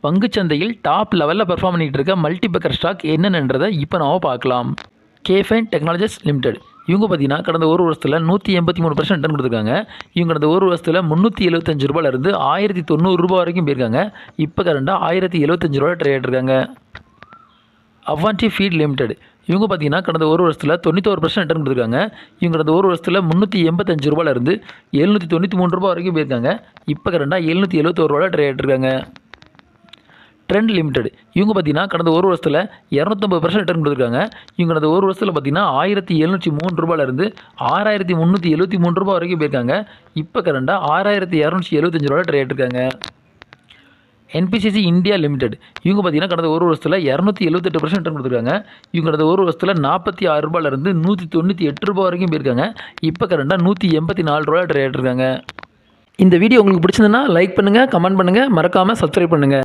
பங்குச்சந்தையில் top லெவலில் perform பண்ணிகிட்டு இருக்க மல்டிபேக்கர் ஸ்டாக் என்னென்னன்றதை இப்போ நம்ம பார்க்கலாம். கேஃபைன் டெக்னாலஜிஸ் லிமிடெட் இவங்க பார்த்தீங்கன்னா கடந்த ஒரு வருஷத்தில் 183% ரிட்டர்ன் கொடுத்துருக்காங்க. இவங்க கடந்த ஒரு வருஷத்தில் ₹375 ₹1090 வரைக்கும் போயிருக்காங்க. இப்போ கரண்டாக ₹1075 ட்ரேட் இருக்காங்க. அவான்டி ஃபீட் லிமிடெட் இவங்க பார்த்தீங்கன்னா கடந்த ஒரு வருஷத்தில் 91% ரிட்டர்ன் கொடுத்துருக்காங்க. இவங்க கடந்த ஒரு வருஷத்தில் ₹385 ₹793 வரைக்கும் போயிருக்காங்க. இப்போ கரண்டாக ₹771 ட்ரேட் இருக்காங்க. ட்ரெண்ட் லிமிடெட் இவங்க பார்த்தீங்கன்னா கடந்த ஒரு வருஷத்தில் 250% ரிட்டர்ன் கொடுத்துருக்காங்க. இவங்க கடந்த ஒரு வருஷத்தில் பார்த்தீங்கன்னா ₹1703 ₹6373 வரைக்கும் போயிருக்காங்க. இப்போ கரண்டாக ₹6275 ட்ரேட் இருக்காங்க. என்பிசிசி இந்தியா லிமிடெட் இவங்க பார்த்தீங்கன்னா கடந்த ஒரு வருஷத்தில் 278% ரிட்டர்ன் கொடுத்துருக்காங்க. இவங்க கடந்த ஒரு வருஷத்தில் ₹46 ₹198 வரைக்கும் போயிருக்காங்க. இப்போ கரண்டாக ₹184 ட்ரேட் இருக்காங்க. இந்த வீடியோ உங்களுக்கு பிடிச்சிருந்ததுன்னா லைக் பண்ணுங்கள், கமெண்ட் பண்ணுங்கள், மறக்காமல் சப்ஸ்கிரைப் பண்ணுங்கள்.